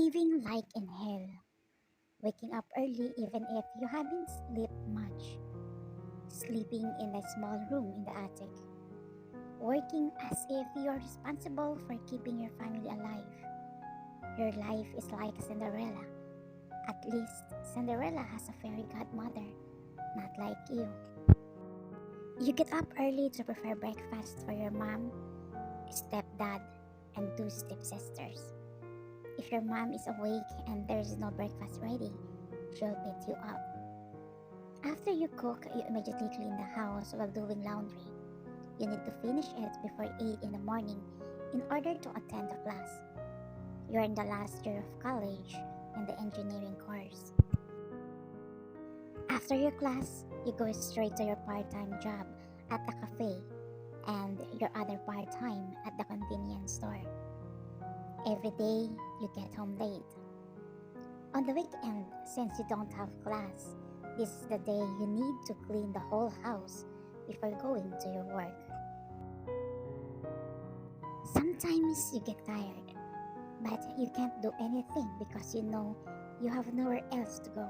Living like in hell. Waking up early even if you haven't slept much. Sleeping in a small room in the attic. Working as if you're responsible for keeping your family alive. Your life is like Cinderella. At least Cinderella has a fairy godmother, not like you. You get up early to prepare breakfast for your mom, stepdad, and two stepsisters. If your mom is awake and there's no breakfast ready, she'll beat you up. After you cook, you immediately clean the house while doing laundry. You need to finish it before 8 in the morning in order to attend the class. You're in the last year of college in the engineering course. After your class, you go straight to your part-time job at the cafe and your other part-time at the convenience store. Every day, you get home late. On the weekend, since you don't have class, this is the day you need to clean the whole house before going to your work. Sometimes you get tired, but you can't do anything because you know you have nowhere else to go.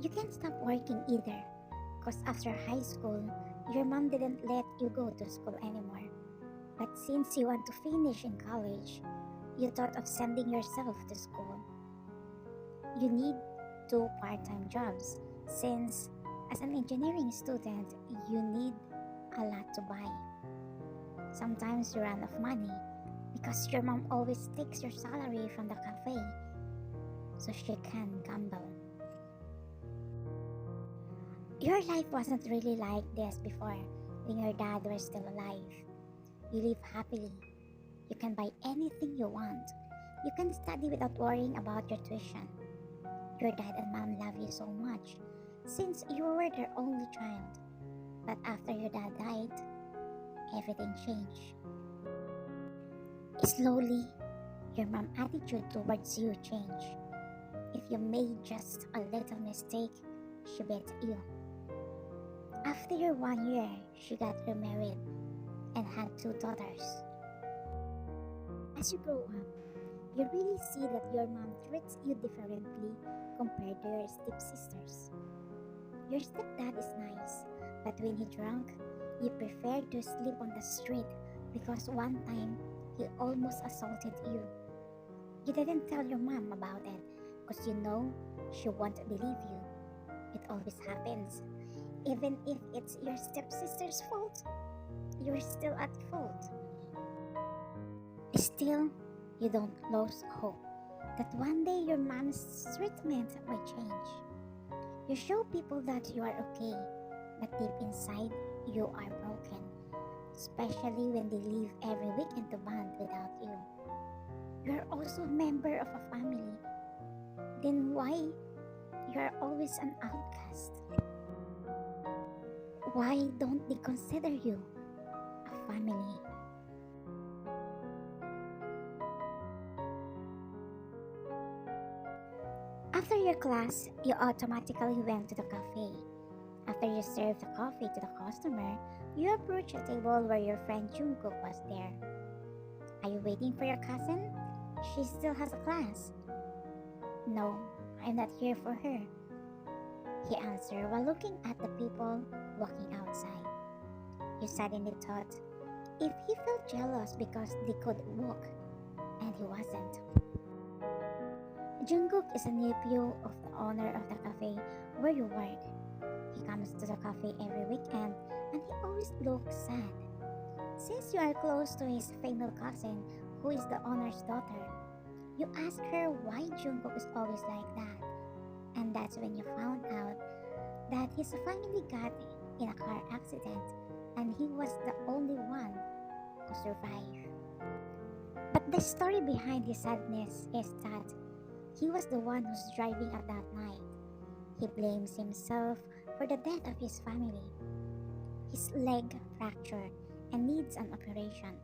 You can't stop working either, because after high school, your mom didn't let you go to school anymore. But since you want to finish in college, you thought of sending yourself to school. You need two part-time jobs since as an engineering student, you need a lot to buy. Sometimes you run out of money because your mom always takes your salary from the cafe so she can gamble. Your life wasn't really like this before when your dad was still alive. You live happily. You can buy anything you want. You can study without worrying about your tuition. Your dad and mom love you so much since you were their only child. But after your dad died, everything changed. Slowly, your mom's attitude towards you changed. If you made just a little mistake, she beat you. After your 1 year, she got remarried and had two daughters. As you grow up, you really see that your mom treats you differently compared to your stepsisters. Your stepdad is nice, but when he drunk, you prefer to sleep on the street because one time he almost assaulted you. You didn't tell your mom about it because you know she won't believe you. It always happens. Even if it's your stepsister's fault, you're still at fault. Still, you don't lose hope that one day your mom's treatment will change. You show people that you are okay, but deep inside, you are broken, especially when they leave every weekend to bond without you. You are also a member of a family. Then why you are always an outcast? Why don't they consider you a family? After your class, you automatically went to the cafe. After you served the coffee to the customer, you approach a table where your friend Jungkook was there. Are you waiting for your cousin? She still has a class. No, I'm not here for her, he answered while looking at the people walking outside. You suddenly thought if he felt jealous because they could walk and he wasn't. Jungkook is a nephew of the owner of the cafe where you work. He comes to the cafe every weekend and he always looks sad. Since you are close to his female cousin, who is the owner's daughter, you ask her why Jungkook is always like that. And that's when you found out that his family got in a car accident and he was the only one who survived. But the story behind his sadness is that he was the one who's driving at that night. He blames himself for the death of his family. His leg fractured and needs an operation.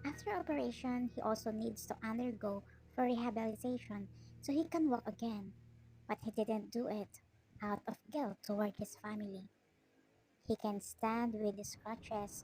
After operation, he also needs to undergo for rehabilitation so he can walk again. But he didn't do it out of guilt toward his family. He can stand with his crutches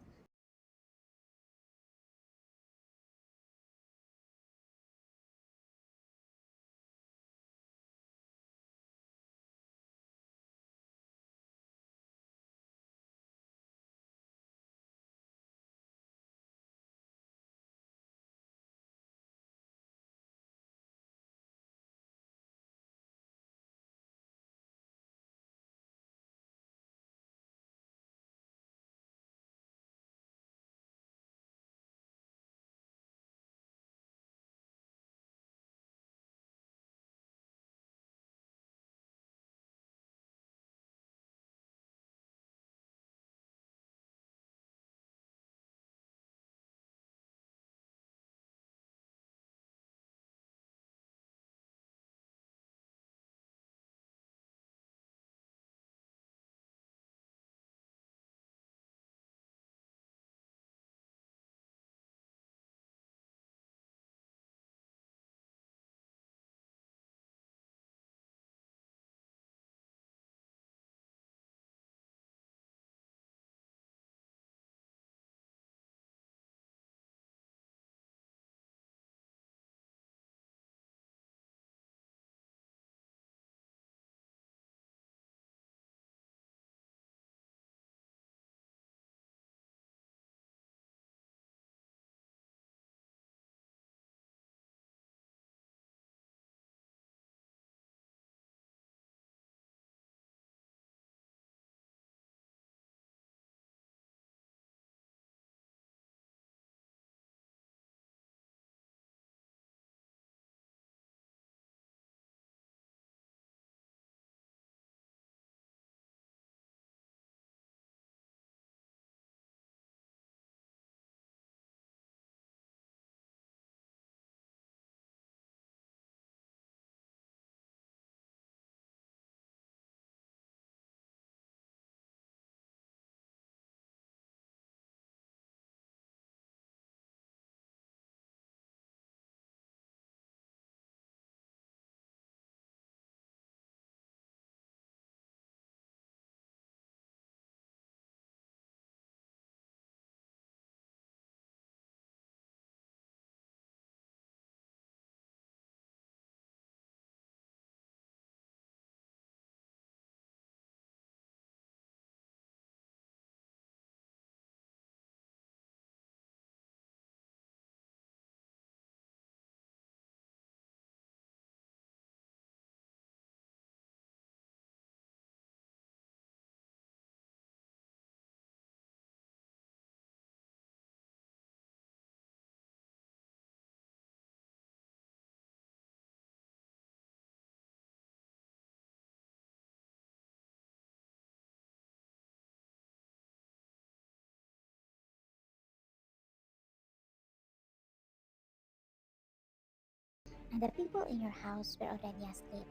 and the people in your house were already asleep,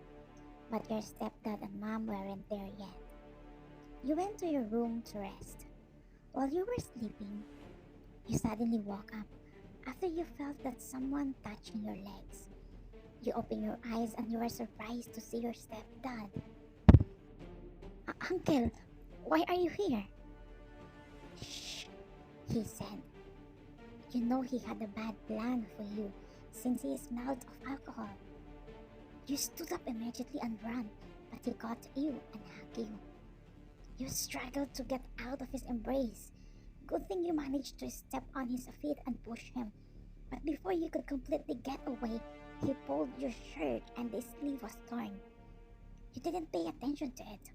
but your stepdad and mom weren't there yet. You went to your room to rest. While you were sleeping, you suddenly woke up after you felt that someone touching your legs. You open your eyes and you are surprised to see your stepdad. Uncle, why are you here? Shh, he said. You know he had a bad plan for you since he smelled of alcohol. You stood up immediately and ran, but he caught you and hugged you. You struggled to get out of his embrace. Good thing you managed to step on his feet and push him. But before you could completely get away, he pulled your shirt and the sleeve was torn. You didn't pay attention to it.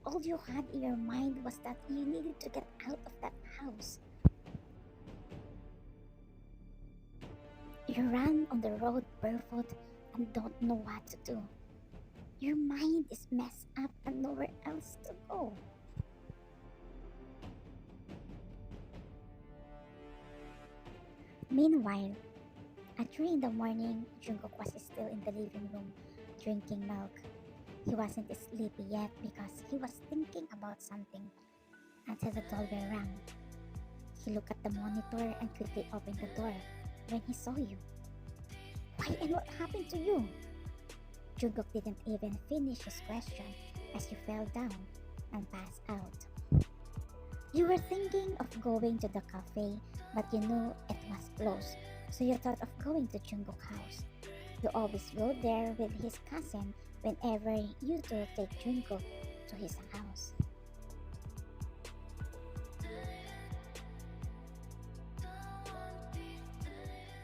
All you had in your mind was that you needed to get out of that house. You ran on the road barefoot and don't know what to do. Your mind is messed up and nowhere else to go. Meanwhile, at 3 in the morning, Jungkook was still in the living room drinking milk. He wasn't sleepy yet because he was thinking about something until the doorbell rang. He looked at the monitor and quickly opened the door when he saw you. Why and what happened to you? Jungkook didn't even finish his question as you fell down and passed out. You were thinking of going to the cafe, but you knew it was closed, so you thought of going to Jungkook's house. You always go there with his cousin whenever you two take Jungkook to his house.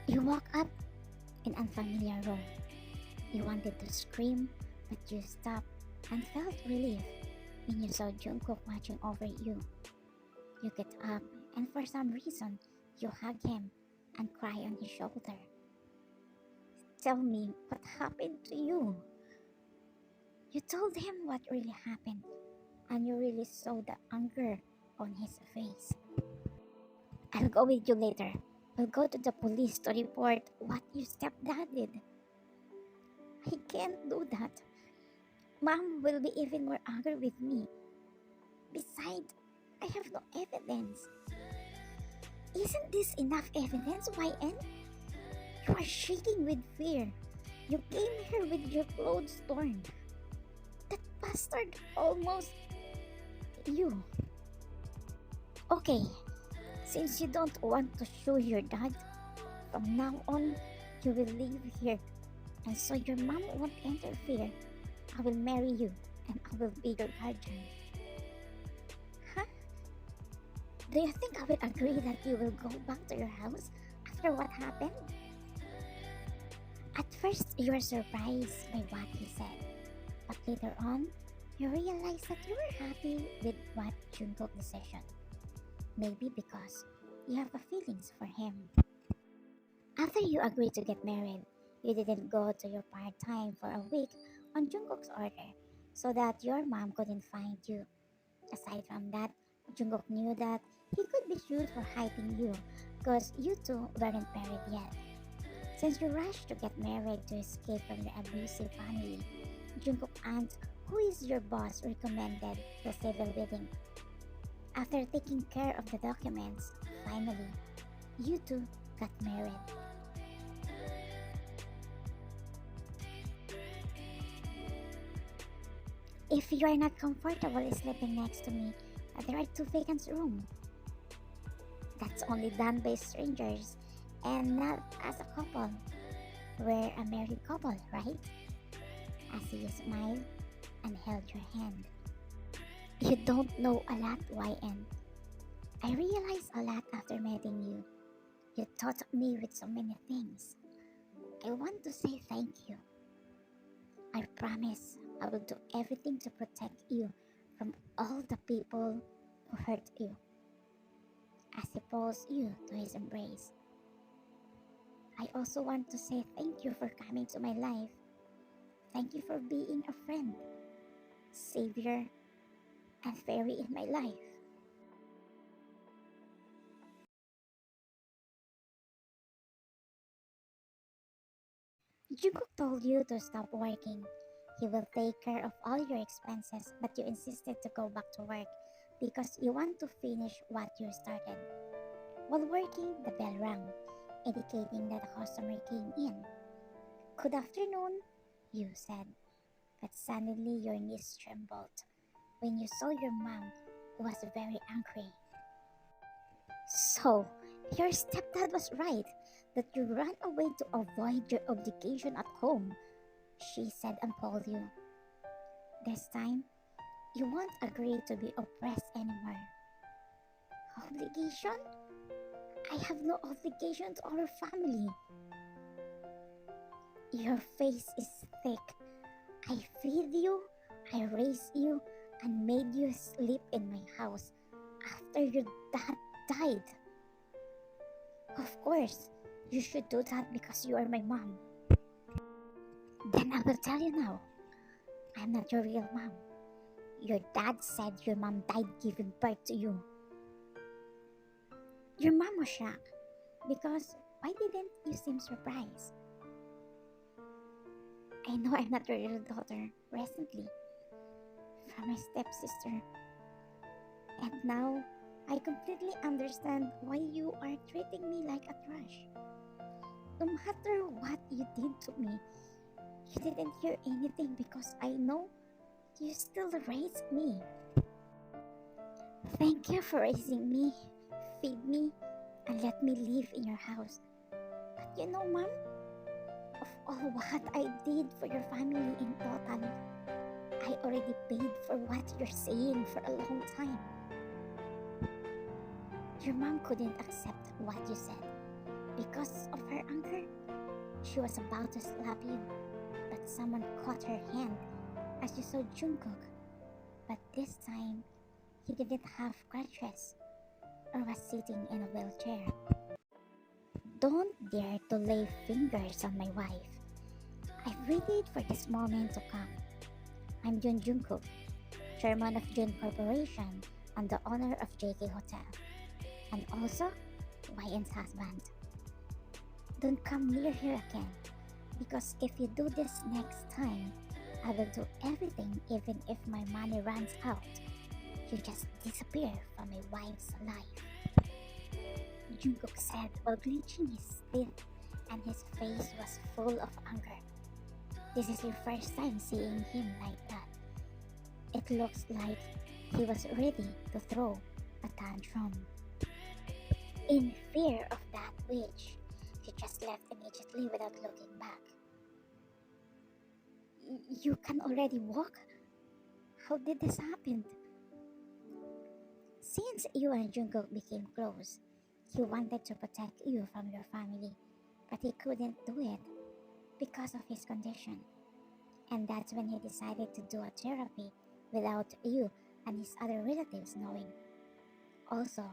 You woke up in unfamiliar room. You wanted to scream, but you stopped and felt relief when you saw Jungkook watching over you. You get up and for some reason you hug him and cry on his shoulder. Tell me what happened to you. You told him what really happened and you really saw the anger on his face. I'll go with you later. We'll go to the police to report what your stepdad did. I can't do that. Mom will be even more angry with me. Besides, I have no evidence. Isn't this enough evidence, YN? You are shaking with fear. You came here with your clothes torn. That bastard almost... You. Okay, since you don't want to show your dad, from now on, you will live here. And so your mom won't interfere. I will marry you and I will be your guardian. Huh? Do you think I will agree that you will go back to your house after what happened? At first, you were surprised by what he said. But later on, you realized that you were happy with what Jungkook's decision. Maybe because you have a feelings for him. After you agreed to get married, you didn't go to your part-time for a week on Jungkook's order so that your mom couldn't find you. Aside from that, Jungkook knew that he could be sued for hiding you because you two weren't married yet. Since you rushed to get married to escape from the abusive family, Jungkook's aunt, who is your boss, recommended the civil wedding. After taking care of the documents, finally, you two got married. If you are not comfortable sleeping next to me, there are two vacant rooms. That's only done by strangers and not as a couple. We're a married couple, right? As he smiled and held your hand. You don't know a lot, YN. I realized a lot after meeting you. You taught me with so many things. I want to say thank you. I promise I will do everything to protect you from all the people who hurt you. As he pulls you to his embrace. I also want to say thank you for coming to my life. Thank you for being a friend, savior, and fairy in my life. Jungkook told you to stop working. He will take care of all your expenses, but you insisted to go back to work because you want to finish what you started. While working, the bell rang, indicating that a customer came in. Good afternoon, you said, but suddenly your knees trembled when you saw your mom, who was very angry. So, your stepdad was right that you ran away to avoid your obligation at home, she said and told you. This time, you won't agree to be oppressed anymore. Obligation? I have no obligation to our family. Your face is thick. I feed you, I raised you, and made you sleep in my house after your dad died. Of course, you should do that because you are my mom. Then I will tell you now, I'm not your real mom. Your dad said your mom died giving birth to you. Your mom was shocked because why didn't you seem surprised? I know I'm not your real daughter recently from my stepsister. And now I completely understand why you are treating me like a trash. No matter what you did to me, you didn't hear anything because I know you still raised me. Thank you for raising me, feed me, and let me live in your house. But you know, Mom, of all what I did for your family in total, I already paid for what you're saying for a long time. Your mom couldn't accept what you said. Because of her anger, she was about to slap you, but someone caught her hand as you saw Jungkook. But this time, he didn't have crutches or was sitting in a wheelchair. Don't dare to lay fingers on my wife. I've waited for this moment to come. I'm Jun Jungkook, chairman of Jun Corporation and the owner of JK Hotel, and also YN's husband. Don't come near here again, because if you do this next time, I will do everything even if my money runs out. You just disappear from my wife's life. Jungkook said while clenching his teeth and his face was full of anger. This is your first time seeing him like that. It looks like he was ready to throw a tantrum. In fear of that witch, he just left immediately without looking back. You can already walk? How did this happen? Since you and Jungkook became close, he wanted to protect you from your family, but he couldn't do it because of his condition. And that's when he decided to do a therapy without you and his other relatives knowing. Also,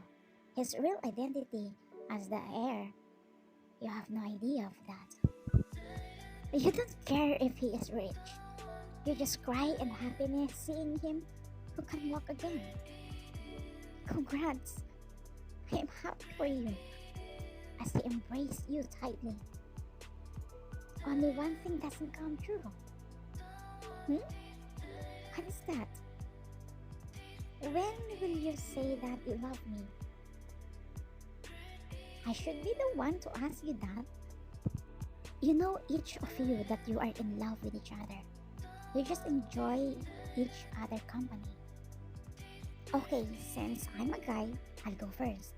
his real identity as the heir, you have no idea of that. You don't care if he is rich. You just cry in happiness seeing him who can walk again. Congrats! I am happy for you as he embraced you tightly. Only one thing doesn't come true. What is that? When will you say that you love me? I should be the one to ask you that. You know each of you that you are in love with each other. You just enjoy each other company. Okay, since I'm a guy, I'll go first.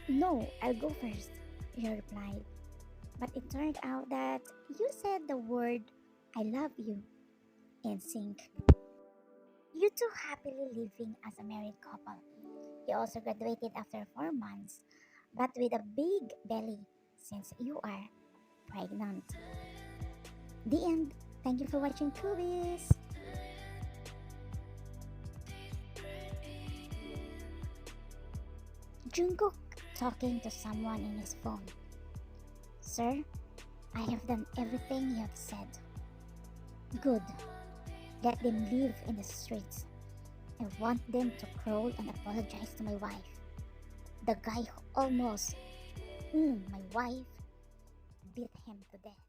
No, I'll go first, you replied. But it turned out that you said the word I love you in sync. You two happily living as a married couple. You also graduated after 4 months, but with a big belly since you are pregnant. The end. Thank you for watching Cubis. Jungkook talking to someone in his phone. Sir, I have done everything you have said. Good. Let them live in the streets. I want them to crawl and apologize to my wife. The guy who almost, my wife, beat him to death.